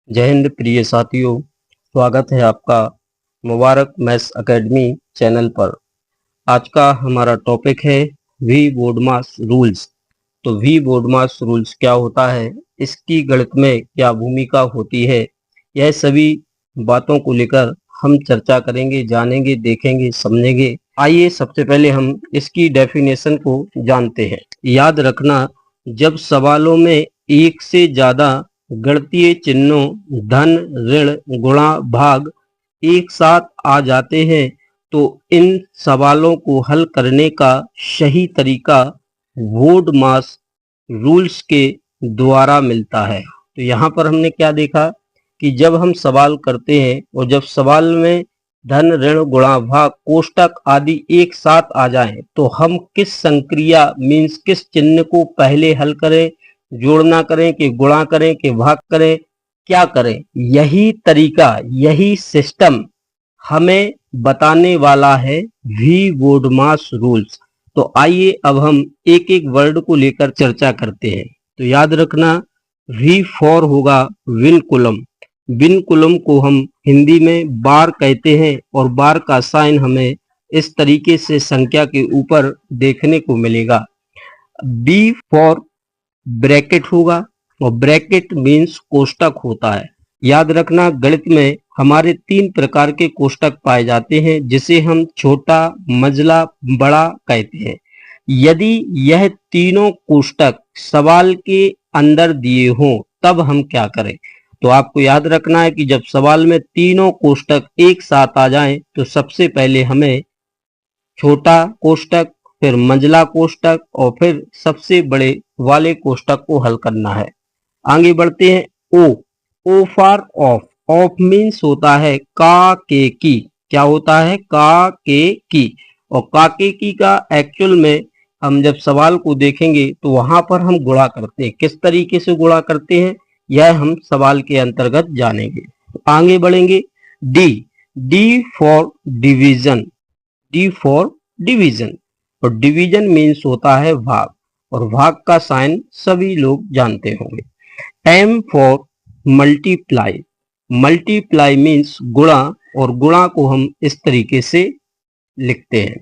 जय हिंद प्रिय साथियों, स्वागत है आपका मुबारक मैथ्स एकेडमी चैनल पर। आज का हमारा टॉपिक है वी बोडमास रूल्स। तो वी बोडमास रूल्स क्या होता है, इसकी गणित में क्या भूमिका होती है, यह सभी बातों को लेकर हम चर्चा करेंगे, जानेंगे, देखेंगे, समझेंगे। आइए सबसे पहले हम इसकी डेफिनेशन को जानते हैं। याद रखना, जब सवालों में एक से ज्यादा गणितीय चिन्हों धन, ऋण, गुणा, भाग एक साथ आ जाते हैं तो इन सवालों को हल करने का सही तरीका बोडमास रूल्स के द्वारा मिलता है। तो यहाँ पर हमने क्या देखा कि जब हम सवाल करते हैं और जब सवाल में धन, ऋण, गुणा, भाग, कोष्टक आदि एक साथ आ जाएं तो हम किस संक्रिया मीन्स किस चिन्ह को पहले हल करें, जोड़ना करें कि गुणा करें कि भाग करें, क्या करें, यही तरीका, यही सिस्टम हमें बताने वाला है वी बोडमास रूल्स। तो आइए अब हम एक एक वर्ड को लेकर चर्चा करते हैं। तो याद रखना, वी फॉर होगा विनकुलम। विनकुलम को हम हिंदी में बार कहते हैं और बार का साइन हमें इस तरीके से संख्या के ऊपर देखने को मिलेगा। बी फॉर ब्रैकेट होगा और ब्रैकेट मीन्स कोष्टक होता है। याद रखना, गणित में हमारे 3 प्रकार के कोष्टक पाए जाते हैं जिसे हम छोटा, मझला, बड़ा कहते हैं। यदि यह तीनों कोष्टक सवाल के अंदर दिए हों तब हम क्या करें। तो आपको याद रखना है कि जब सवाल में तीनों कोष्टक एक साथ आ जाएं तो सबसे पहले हमें छोटा कोष्टक, फिर मंझला कोष्टक और फिर सबसे बड़े वाले कोष्टक को हल करना है। आगे बढ़ते हैं। O, O for off. Off means होता है का के की। क्या होता है? का के की। और का के की का एक्चुअल में हम जब सवाल को देखेंगे तो वहां पर हम गुणा करते हैं। किस तरीके से गुणा करते हैं यह हम सवाल के अंतर्गत जानेंगे। आगे बढ़ेंगे। D, D for division. D for division, और डिवीजन मीन्स होता है भाग, और भाग का साइन सभी लोग जानते होंगे। M for multiply. Multiply means गुणा, और गुणा को हम इस तरीके से लिखते हैं।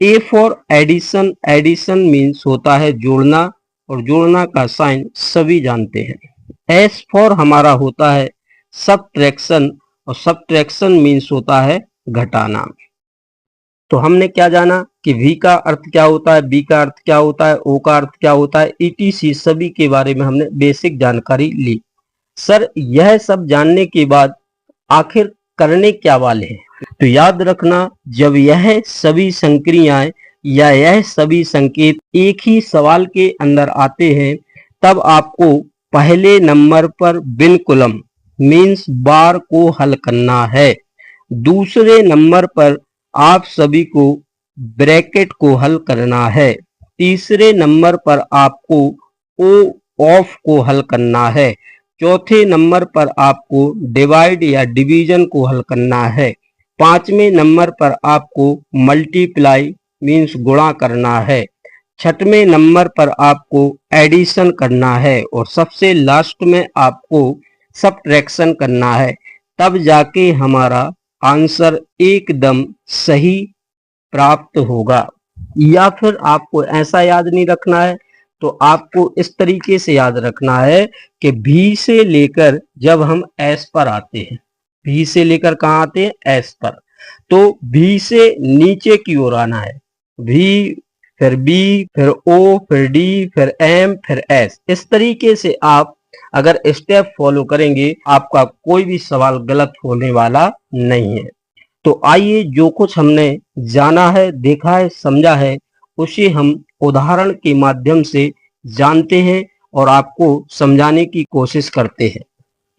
A for addition. Addition means होता है जोड़ना, और जोड़ना का साइन सभी जानते हैं। एस फॉर हमारा होता है सबट्रैक्शन, और सबट्रैक्शन मीन्स होता है घटाना। तो हमने क्या जाना कि वी का अर्थ क्या होता है, बी का अर्थ क्या होता है, ओ का अर्थ क्या होता है, ईटीसी सभी के बारे में हमने बेसिक जानकारी ली। सर, यह सब जानने के बाद आखिर करने क्या वाले हैं? तो याद रखना, जब यह सभी संक्रियाएं या यह सभी संकेत एक ही सवाल के अंदर आते हैं तब आपको पहले नंबर पर बिनकुलम मीन्स बार को हल करना है। दूसरे नंबर पर आप सभी को ब्रैकेट को हल करना है। तीसरे नंबर पर आपको ओ ऑफ को हल करना है। चौथे नंबर पर आपको डिवाइड या डिवीजन को हल करना है। 5वें नंबर पर आपको मल्टीप्लाई मीन्स गुणा करना है। 6वें नंबर पर आपको एडिशन करना है, और सबसे लास्ट में आपको सबट्रैक्शन करना है। तब जाके हमारा आंसर एकदम सही प्राप्त होगा। या फिर आपको ऐसा याद नहीं रखना है तो आपको इस तरीके से याद रखना है कि भी से लेकर जब हम एस पर आते हैं, भी से लेकर कहाँ आते हैं? एस पर। तो भी से नीचे की ओर आना है। भी, फिर बी, फिर ओ, फिर डी, फिर एम, फिर एस। इस तरीके से आप अगर स्टेप फॉलो करेंगे आपका कोई भी सवाल गलत होने वाला नहीं है। तो आइए, जो कुछ हमने जाना है, देखा है, समझा है, उसे हम उदाहरण के माध्यम से जानते हैं और आपको समझाने की कोशिश करते हैं।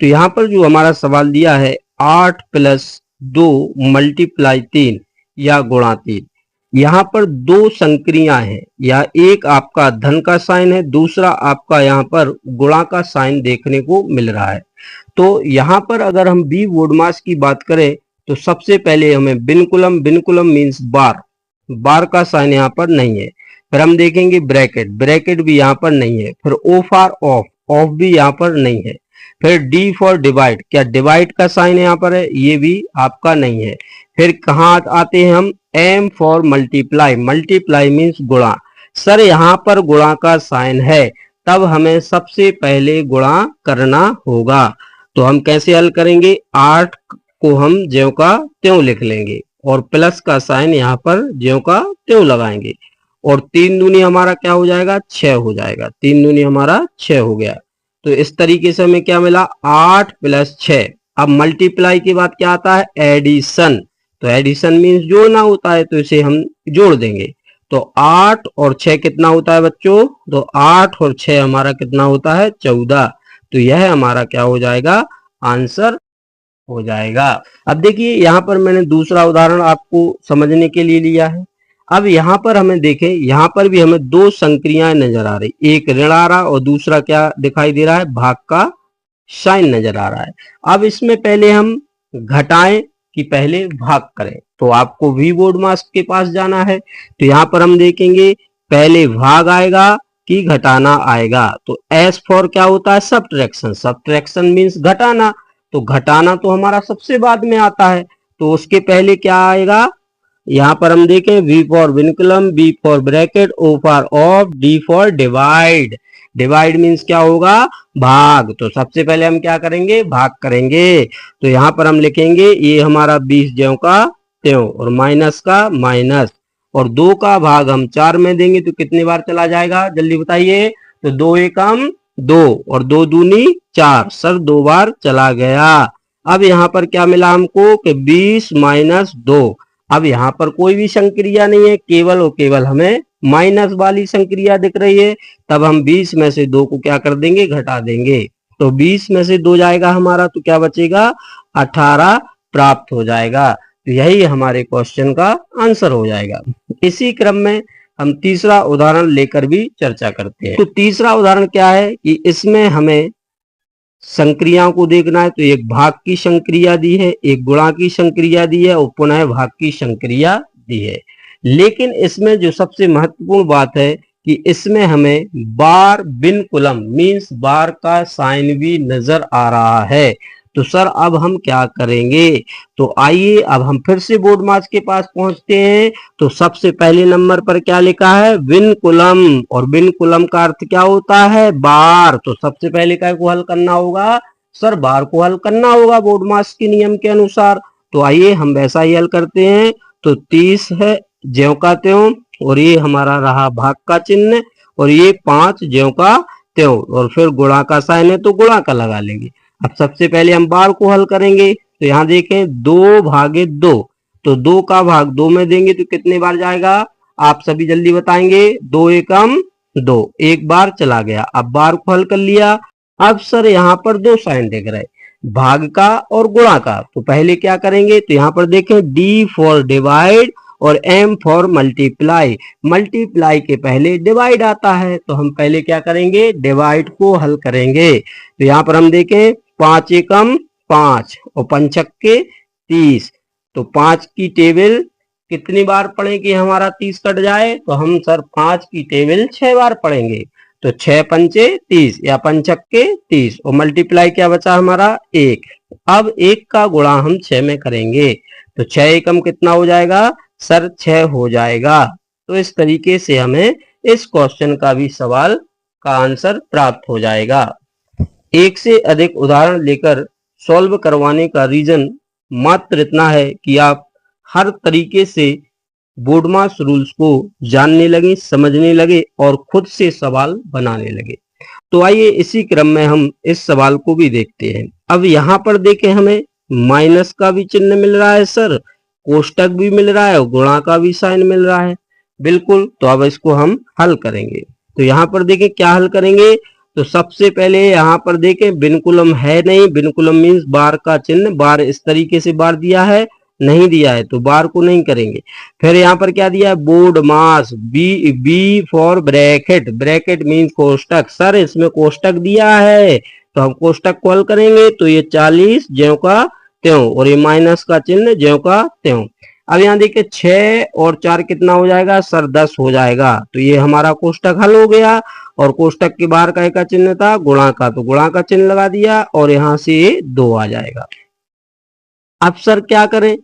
तो यहाँ पर जो हमारा सवाल दिया है 8 + 2 × 3 या गुणा 3, यहाँ पर 2 संक्रियाएं हैं, या एक आपका धन का साइन है, दूसरा आपका यहाँ पर गुणा का साइन देखने को मिल रहा है। तो यहाँ पर अगर हम बी बोडमास की बात करें तो सबसे पहले हमें बिनकुलम, बिनकुलम मीन्स बार, बार का साइन यहाँ पर नहीं है। फिर हम देखेंगे ब्रैकेट, ब्रैकेट भी यहाँ पर नहीं है। फिर ओ फॉर ऑफ, ऑफ भी यहाँ पर नहीं है। फिर डी फॉर डिवाइड, क्या डिवाइड का साइन यहाँ पर है, ये भी आपका नहीं है। फिर कहाँ आते हैं हम, M for multiply, multiply means गुणा। सर यहाँ पर गुणा का साइन है, तब हमें सबसे पहले गुणा करना होगा। तो हम कैसे हल करेंगे, 8 को हम ज्यों का त्यों लिख लेंगे और प्लस का साइन यहाँ पर ज्यों का त्यों लगाएंगे और 3 दूनी हमारा क्या हो जाएगा, 6 हो जाएगा। 3 दूनी हमारा 6 हो गया। तो इस तरीके से हमें क्या मिला, 8 + 6। अब मल्टीप्लाई के बाद क्या आता है, एडिशन। तो एडिशन मीन्स जोड़ना होता है, तो इसे हम जोड़ देंगे। तो 8 और 6 कितना होता है बच्चों, तो 8 और 6 हमारा कितना होता है, 14। तो यह हमारा क्या हो जाएगा, आंसर हो जाएगा। अब देखिए यहाँ पर मैंने दूसरा उदाहरण आपको समझने के लिए लिया है। अब यहाँ पर हमें देखें, यहाँ पर भी हमें दो संक्रियाएं नजर आ रही, एक ऋण आ रहा और दूसरा क्या दिखाई दे रहा है, भाग का साइन नजर आ रहा है। अब इसमें पहले हम घटाएं कि पहले भाग करें, तो आपको वी बोर्ड मास्क के पास जाना है। तो यहाँ पर हम देखेंगे पहले भाग आएगा कि घटाना आएगा। तो एस फॉर क्या होता है, सब्ट्रैक्शन, सब्ट्रैक्शन मीन्स घटाना। तो घटाना तो हमारा सबसे बाद में आता है, तो उसके पहले क्या आएगा, यहाँ पर हम देखें V for vinculum, B for bracket, O for of, D for divide. Divide means क्या होगा, भाग। तो सबसे पहले हम क्या करेंगे, भाग करेंगे। तो यहाँ पर हम लिखेंगे ये हमारा 20 ज्यों का त्यों और माइनस का माइनस, और 2 का भाग हम 4 में देंगे तो कितनी बार चला जाएगा, जल्दी बताइए। तो 2 एकम 2 और 2 दूनी 4, सर 2 बार चला गया। अब यहाँ पर क्या मिला हमको कि 20 - 2। अब यहाँ पर कोई भी संक्रिया नहीं है, केवल और केवल हमें माइनस वाली संक्रिया दिख रही है। तब हम 20 में से 2 को क्या कर देंगे, घटा देंगे। तो 20 में से 2 जाएगा हमारा, तो क्या बचेगा, 18 प्राप्त हो जाएगा। तो यही हमारे क्वेश्चन का आंसर हो जाएगा। इसी क्रम में हम तीसरा उदाहरण लेकर भी चर्चा करते हैं। तो तीसरा उदाहरण क्या है कि इसमें हमें संक्रियाओं को देखना है। तो एक भाग की संक्रिया दी है, एक गुणा की संक्रिया दी है और पुनः भाग की संक्रिया दी है। लेकिन इसमें जो सबसे महत्वपूर्ण बात है कि इसमें हमें बार विनकुलम मीन्स बार का साइन भी नजर आ रहा है। तो सर अब हम क्या करेंगे, तो आइए अब हम फिर से बोर्ड मास के पास पहुंचते हैं। तो सबसे पहले नंबर पर क्या लिखा है, विनकुलम, और विनकुलम का अर्थ क्या होता है, बार। तो सबसे पहले क्या को हल करना होगा, सर बार को हल करना होगा बोर्ड मास के नियम के अनुसार। तो आइए हम वैसा ही हल करते हैं। तो 30 है ज्यों का त्यों, और ये हमारा रहा भाग का चिन्ह, और ये 5 ज्यों का त्यों, और फिर गुणा का साइन है तो गुणा का लगा लेंगे। अब सबसे पहले हम बार को हल करेंगे। तो यहाँ देखें 2/2, तो 2 का भाग 2 में देंगे तो कितने बार जाएगा, आप सभी जल्दी बताएंगे। 2 एकम 2, एक बार चला गया। अब बार को हल कर लिया। अब सर यहाँ पर 2 साइन दिख रहे, भाग का और गुणा का। तो पहले क्या करेंगे, तो यहाँ पर देखें डी फॉर डिवाइड और एम फॉर मल्टीप्लाई। मल्टीप्लाई के पहले डिवाइड आता है, तो हम पहले क्या करेंगे, डिवाइड को हल करेंगे। तो यहाँ पर हम देखें 5 एकम 5 और 5 छक्के 30। तो 5 की टेबल कितनी बार पढ़े कि हमारा 30 कट जाए, तो हम सर 5 की टेबल 6 बार पढ़ेंगे। तो 6 पंचे 30 या 5 छक्के 30, और मल्टीप्लाई क्या बचा हमारा 1। अब 1 का गुणा हम 6 में करेंगे, तो 6 एकम कितना हो जाएगा, सर 6 हो जाएगा। तो इस तरीके से हमें इस क्वेश्चन का भी सवाल का आंसर प्राप्त हो जाएगा। एक से अधिक उदाहरण लेकर सॉल्व करवाने का रीजन मात्र इतना है कि आप हर तरीके से बोर्ड मास रूल्स को जानने लगे, समझने लगे और खुद से सवाल बनाने लगे। तो आइए इसी क्रम में हम इस सवाल को भी देखते हैं। अब यहाँ पर देखें हमें माइनस का भी चिन्ह मिल रहा है सर, कोष्टक भी मिल रहा है और गुणा का भी साइन मिल रहा है, बिल्कुल। तो अब इसको हम हल करेंगे। तो यहाँ पर देखें क्या हल करेंगे, तो सबसे पहले यहाँ पर देखें विनकुलम है नहीं, विनकुलम मीन्स बार का चिन्ह, बार इस तरीके से बार दिया है, नहीं दिया है तो बार को नहीं करेंगे। फिर यहाँ पर क्या दिया है, BODMAS, B for bracket, bracket means कोष्टक, सर इसमें कोष्टक दिया है तो हम कोष्टक को हल करेंगे। तो ये 40 ज्यों का त्यों, और ये माइनस का चिन्ह ज्यों का त्यों। अब यहाँ देखिए 6 और 4 कितना हो जाएगा, सर 10 हो जाएगा। तो ये हमारा कोष्टक हल हो गया। और कोष्टक के बाहर का चिन्ह था गुणा का, तो गुणा का चिन्ह लगा दिया और यहां से 2 आ जाएगा। अब सर क्या करें,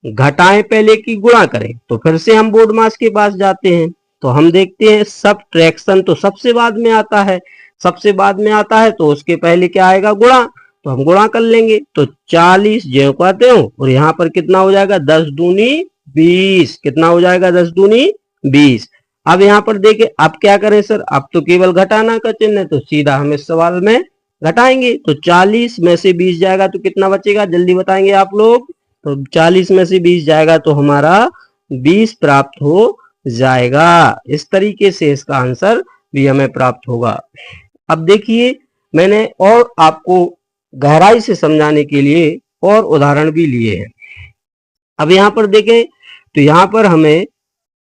घटाएं पहले की गुणा करें, तो फिर से हम बोर्ड मास के पास जाते हैं। तो हम देखते हैं सबट्रैक्शन तो सबसे बाद में आता है, सबसे बाद में आता है तो उसके पहले क्या आएगा, गुणा। तो हम गुणा कर लेंगे, तो 40 ज्यों का त्यों, और यहाँ पर कितना हो जाएगा, 10 दूनी 20। कितना हो जाएगा, 10 दूनी 20। अब यहाँ पर देखें, अब क्या करें सर, अब तो केवल घटाना का चिन्ह है, तो सीधा हम इस सवाल में घटाएंगे। तो 40 में से 20 जाएगा तो कितना बचेगा, जल्दी बताएंगे आप लोग। तो 40 में से 20 जाएगा तो हमारा 20 प्राप्त हो जाएगा। इस तरीके से इसका आंसर भी हमें प्राप्त होगा। अब देखिए, मैंने और आपको गहराई से समझाने के लिए और उदाहरण भी लिए हैं। अब यहाँ पर देखें, तो यहाँ पर हमें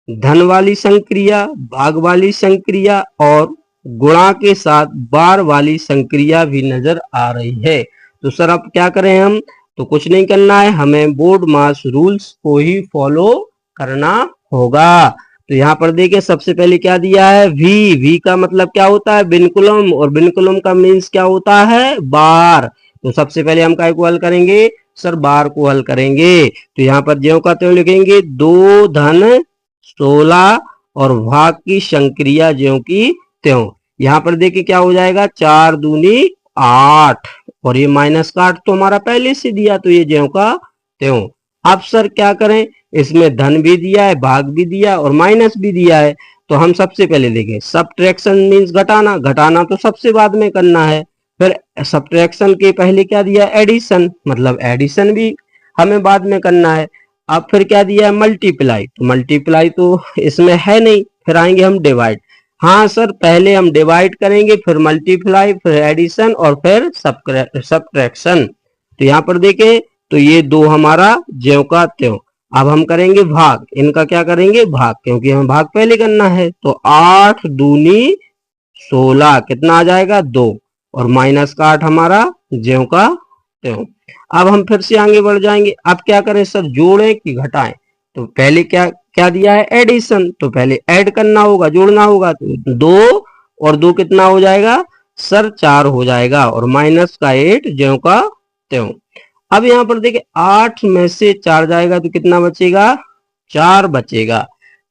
धन वाली संक्रिया, भाग वाली संक्रिया और गुणा के साथ बार वाली संक्रिया भी नजर आ रही है। तो सर अब क्या करें हम, तो कुछ नहीं करना है, हमें बोर्ड मास रूल्स को ही फॉलो करना होगा। तो यहाँ पर देखिए, सबसे पहले क्या दिया है, वी का मतलब क्या होता है, बिनकुलम, और बिनकुलम का मीन्स क्या होता है, बार। तो सबसे पहले हम काय को हल करेंगे, सर बार को हल करेंगे। तो यहाँ पर ज्यों का त्यों लिखेंगे, 2 धन 16 और भाग की संक्रिया ज्यों की त्यों। यहाँ पर देखिए क्या हो जाएगा, 4 दूनी 8, और ये माइनस का 8 तो हमारा पहले से दिया, तो ये ज्यों का त्यों। अब सर क्या करें, इसमें धन भी दिया है, भाग भी दिया और माइनस भी दिया है। तो हम सबसे पहले देखें, सबट्रैक्शन मीन्स घटाना, घटाना तो सबसे बाद में करना है। फिर सबट्रैक्शन के पहले क्या दिया, एडिशन, मतलब एडिशन भी हमें बाद में करना है। अब फिर क्या दिया है, मल्टीप्लाई, तो मल्टीप्लाई तो इसमें है नहीं, फिर आएंगे हम डिवाइड। हाँ सर, पहले हम डिवाइड करेंगे, फिर मल्टीप्लाई, फिर एडिशन और फिर सबट्रैक्शन। तो यहाँ पर देखें, तो ये 2 हमारा ज्यों का त्यों। अब हम करेंगे भाग, इनका क्या करेंगे, भाग, क्योंकि हमें भाग पहले करना है। तो 8 दूनी 16, कितना आ जाएगा, 2, और माइनस का 8 हमारा ज्यों का त्यों। अब हम फिर से आगे बढ़ जाएंगे। अब क्या करें सर, जोड़ें कि घटाएं, तो पहले क्या क्या दिया है, एडिशन, तो पहले ऐड करना होगा, जोड़ना होगा। तो 2 और 2 कितना हो जाएगा सर, 4 हो जाएगा, और माइनस का 8 ज्यों का त्यों। अब यहाँ पर देखिए, 8 में से 4 जाएगा तो कितना बचेगा, 4 बचेगा।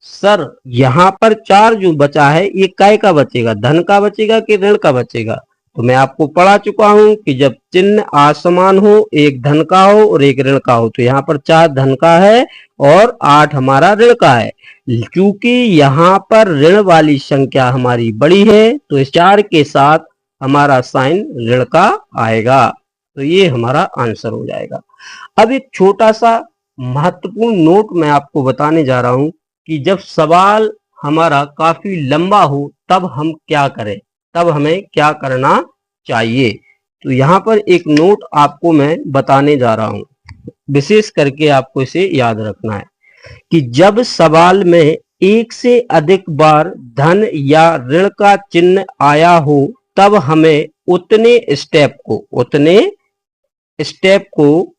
सर यहाँ पर 4 जो बचा है ये काय का बचेगा, धन का बचेगा कि ऋण का बचेगा। तो मैं आपको पढ़ा चुका हूं कि जब चिन्ह असमान हो, एक धन का हो और एक ऋण का हो, तो यहाँ पर 4 धन का है और 8 हमारा ऋण का है। क्योंकि यहाँ पर ऋण वाली संख्या हमारी बड़ी है, तो इस 4 के साथ हमारा साइन ऋण का आएगा। तो ये हमारा आंसर हो जाएगा। अब एक छोटा सा महत्वपूर्ण नोट मैं आपको बताने जा रहा हूं कि जब सवाल हमारा काफी लंबा हो तब हम क्या करें, तब हमें क्या करना चाहिए। तो यहाँ पर एक नोट आपको मैं बताने जा रहा हूं, विशेष करके आपको इसे याद रखना है कि जब सवाल में एक से अधिक बार धन या ऋण का चिन्ह आया हो, तब हमें उतने स्टेप को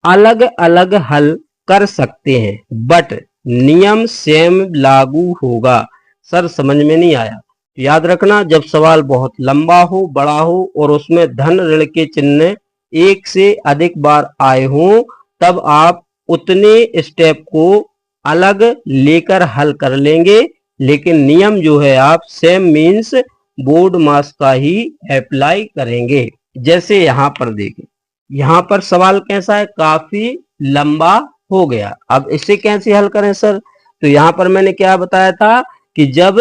अलग अलग हल कर सकते हैं, बट नियम सेम लागू होगा। सर समझ में नहीं आया, याद रखना, जब सवाल बहुत लंबा हो, बड़ा हो और उसमें धन ऋण के चिन्ह एक से अधिक बार आए हों, तब आप उतने स्टेप को अलग लेकर हल कर लेंगे, लेकिन नियम जो है आप सेम मीन्स बोर्ड मास का ही अप्लाई करेंगे। जैसे यहाँ पर देखें, यहाँ पर सवाल कैसा है, काफी लंबा हो गया। अब इसे कैसे हल करें सर, तो यहाँ पर मैंने क्या बताया था कि जब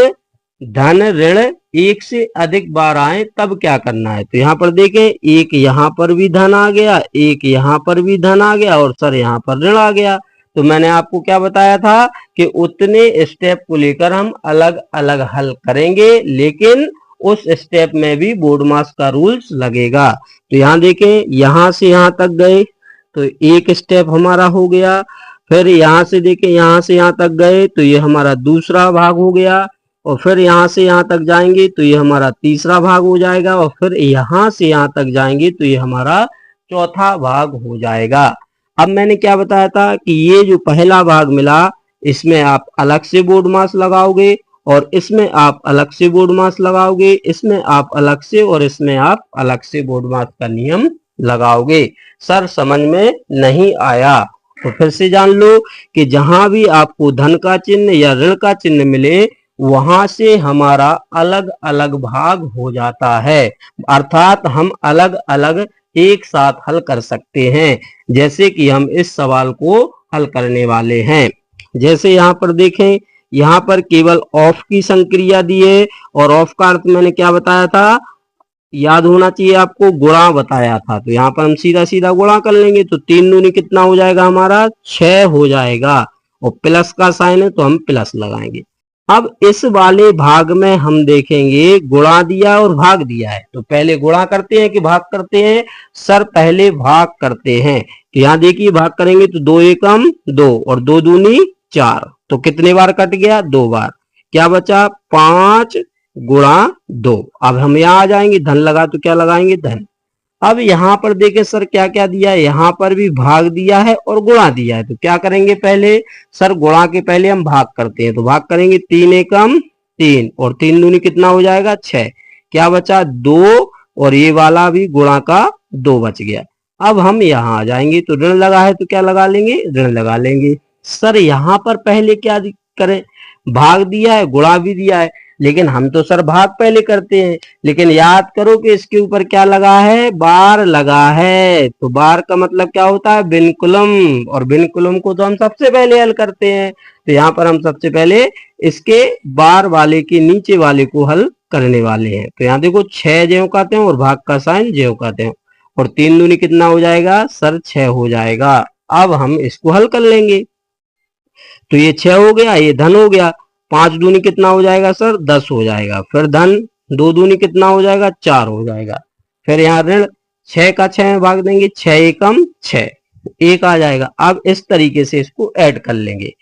धन ऋण एक से अधिक बार आए तब क्या करना है। तो यहाँ पर देखें, एक यहाँ पर भी धन आ गया, एक यहाँ पर भी धन आ गया और सर यहाँ पर ऋण आ गया। तो मैंने आपको क्या बताया था कि उतने स्टेप को लेकर हम अलग अलग हल करेंगे, लेकिन उस स्टेप में भी बोर्ड मास का रूल्स लगेगा। तो यहाँ देखें, यहाँ से यहाँ तक गए तो एक स्टेप हमारा हो गया, फिर यहाँ से देखें यहाँ से यहाँ तक गए तो ये हमारा दूसरा भाग हो गया, और फिर यहाँ से यहाँ तक जाएंगे तो ये हमारा तीसरा भाग हो जाएगा, और फिर यहाँ से यहाँ तक जाएंगे तो ये हमारा चौथा भाग हो जाएगा। अब मैंने क्या बताया था कि ये जो पहला भाग मिला इसमें आप अलग से बोर्ड मास लगाओगे, और इसमें आप अलग से बोर्ड मास लगाओगे, इसमें आप अलग से, और इसमें आप अलग से बोर्ड मास का नियम लगाओगे। सर समझ में नहीं आया तो फिर से जान लो कि जहां भी आपको धन का चिन्ह या ऋण का चिन्ह मिले वहां से हमारा अलग अलग भाग हो जाता है, अर्थात हम अलग अलग एक साथ हल कर सकते हैं। जैसे कि हम इस सवाल को हल करने वाले हैं। जैसे यहाँ पर देखें, यहाँ पर केवल ऑफ की संक्रिया दी है, और ऑफ का अर्थ मैंने क्या बताया था, याद होना चाहिए आपको, गुणा बताया था। तो यहाँ पर हम सीधा सीधा गुणा कर लेंगे, तो 3 दूनी कितना हो जाएगा हमारा, 6 हो जाएगा, और प्लस का साइन है तो हम प्लस लगाएंगे। अब इस वाले भाग में हम देखेंगे गुणा दिया और भाग दिया है, तो पहले गुणा करते हैं कि भाग करते हैं? सर पहले भाग करते हैं। तो यहाँ देखिए भाग करेंगे तो 2 एकम 2 और 2 दूनी 4, तो कितने बार कट गया, 2 बार। क्या बचा, 5 गुणा 2। अब हम यहाँ आ जाएंगे, धन लगा तो क्या लगाएंगे, धन। अब यहाँ पर देखें सर क्या क्या दिया है, यहाँ पर भी भाग दिया है और गुणा दिया है, तो क्या करेंगे पहले, सर गुणा के पहले हम भाग करते हैं, तो भाग करेंगे 3 एकम 3 और 3 दूनी कितना हो जाएगा, 6। क्या बचा, 2, और ये वाला भी गुणा का 2 बच गया। अब हम यहाँ आ जाएंगे, तो ऋण लगा है तो क्या लगा लेंगे, ऋण लगा लेंगे। सर यहाँ पर पहले क्या करें, भाग दिया है गुणा भी दिया है, लेकिन हम तो सर भाग पहले करते हैं, लेकिन याद करो कि इसके ऊपर क्या लगा है, बार लगा है। तो बार का मतलब क्या होता है, बिनकुलम, और बिनकुलम को तो हम सबसे पहले हल करते हैं। तो यहाँ पर हम सबसे पहले इसके बार वाले के नीचे वाले को हल करने वाले हैं। तो यहाँ देखो 6 ज्यों कहते हैं और भाग का साइन ज्यों कहते हैं, और 3 दूनी कितना हो जाएगा सर, 6 हो जाएगा। अब हम इसको हल कर लेंगे, तो ये 6 हो गया, ये धन हो गया। 5 दूनी कितना हो जाएगा सर, 10 हो जाएगा। फिर धन 2 दूनी कितना हो जाएगा, 4 हो जाएगा। फिर यहाँ ऋण 6 का 6 में भाग देंगे, 6 एकम 6, 1 आ जाएगा। अब इस तरीके से इसको ऐड कर लेंगे,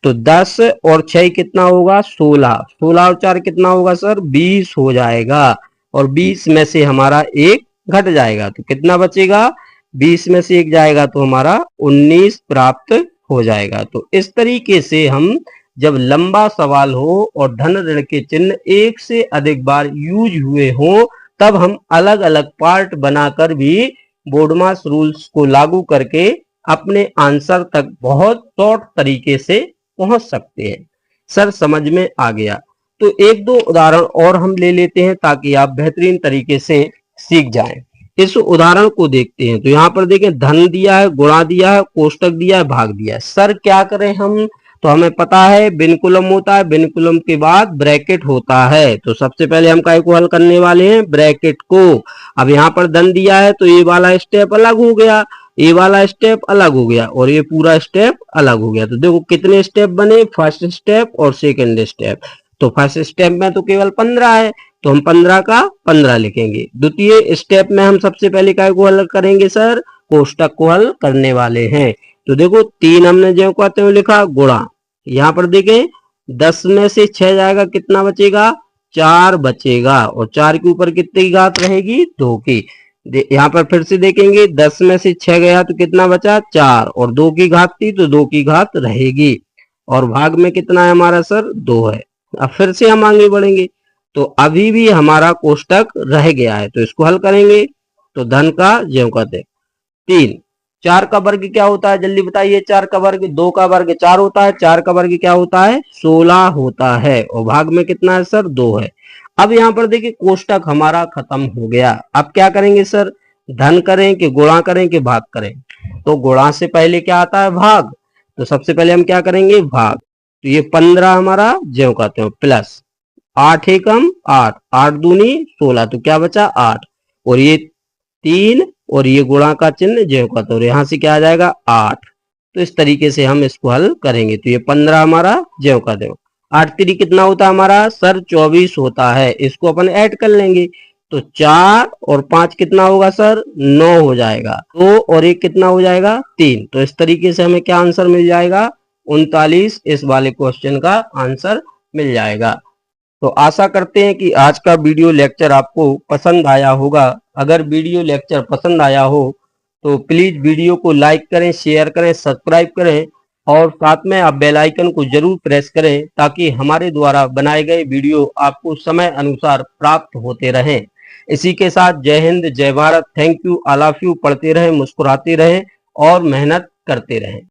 तो 10 और 6 कितना होगा, 16, 16 और 4 कितना होगा सर, 20 हो जाएगा। और 20 में से हमारा 1 घट जाएगा, तो कितना बचेगा, 20 में से 1 जाएगा तो हमारा 19 प्राप्त हो जाएगा। तो इस तरीके से हम जब लंबा सवाल हो और धन ऋण के चिन्ह एक से अधिक बार यूज हुए हो, तब हम अलग अलग पार्ट बनाकर भी बोर्डमास रूल्स को लागू करके अपने आंसर तक बहुत शॉर्ट तरीके से पहुंच सकते हैं। सर समझ में आ गया? तो एक दो उदाहरण और हम ले लेते हैं ताकि आप बेहतरीन तरीके से सीख जाएं। इस उदाहरण को देखते हैं, तो यहाँ पर देखें धन दिया है, गुणा दिया है, कोष्टक दिया है, भाग दिया है। सर क्या करें हम, तो हमें पता है बिनकुलम होता है, बिनकुलम के बाद ब्रैकेट होता है। तो सबसे पहले हम काय को हल करने वाले हैं, ब्रैकेट को। अब यहाँ पर धन दिया है तो ये वाला स्टेप अलग हो गया, ये वाला स्टेप अलग हो गया, और ये पूरा स्टेप अलग हो गया। तो देखो कितने स्टेप बने, फर्स्ट स्टेप और सेकंड स्टेप। तो फर्स्ट स्टेप में तो केवल 15 है, तो हम 15 का 15 लिखेंगे। द्वितीय स्टेप में हम सबसे पहले काय को हल करेंगे सर, कोष्टक को हल करने वाले हैं। तो देखो 3 हमने जो कहते हुए लिखा गुणा, यहाँ पर देखें 10 में से 6 जाएगा, कितना बचेगा, 4 बचेगा, और 4 के ऊपर कितनी घात रहेगी, 2 की। यहाँ पर फिर से देखेंगे 10 में से 6 गया तो कितना बचा, 4, और 2 की घात थी तो 2 की घात रहेगी, और भाग में कितना है हमारा सर, 2 है। अब फिर से हम आगे बढ़ेंगे, तो अभी भी हमारा कोष्टक रह गया है, तो इसको हल करेंगे। तो धन का ज्यों कहते 3, 4 का वर्ग क्या होता है, जल्दी बताइए, 4 का वर्ग, 2 का वर्ग 4 होता है, 4 का वर्ग क्या होता है, 16 होता है, और भाग में कितना है सर, 2 है। अब यहाँ पर देखिए कोष्टक हमारा खत्म हो गया। अब क्या करेंगे सर, धन करें कि गुणा करें कि भाग करें? तो गुणा से पहले क्या आता है, भाग। तो सबसे पहले हम क्या करेंगे, भाग। तो ये 15 हमारा ज्यों कहते हो प्लस 8 एकम 8, 8 दूनी 16, तो क्या बचा 8, और ये 3 और ये गुणा का चिन्ह ज्यों का त्यों, यहाँ से क्या आ जाएगा 8। तो इस तरीके से हम इसको हल करेंगे। तो ये 15 हमारा ज्यों का त्यों, 8 3 कितना होता है हमारा सर, 24 होता है। इसको अपन ऐड कर लेंगे, तो 4 और 5 कितना होगा सर, 9 हो जाएगा। 2 और 1 कितना हो जाएगा, 3। तो इस तरीके से हमें क्या आंसर मिल जाएगा, 39। इस वाले क्वेश्चन का आंसर मिल जाएगा। तो आशा करते हैं कि आज का वीडियो लेक्चर आपको पसंद आया होगा। अगर वीडियो लेक्चर पसंद आया हो तो प्लीज वीडियो को लाइक करें, शेयर करें, सब्सक्राइब करें, और साथ में आप बेल आइकन को जरूर प्रेस करें ताकि हमारे द्वारा बनाए गए वीडियो आपको समय अनुसार प्राप्त होते रहें। इसी के साथ जय हिंद, जय Bharat, thank you, I love you. पढ़ते रहें, मुस्कुराते रहें और मेहनत करते रहें।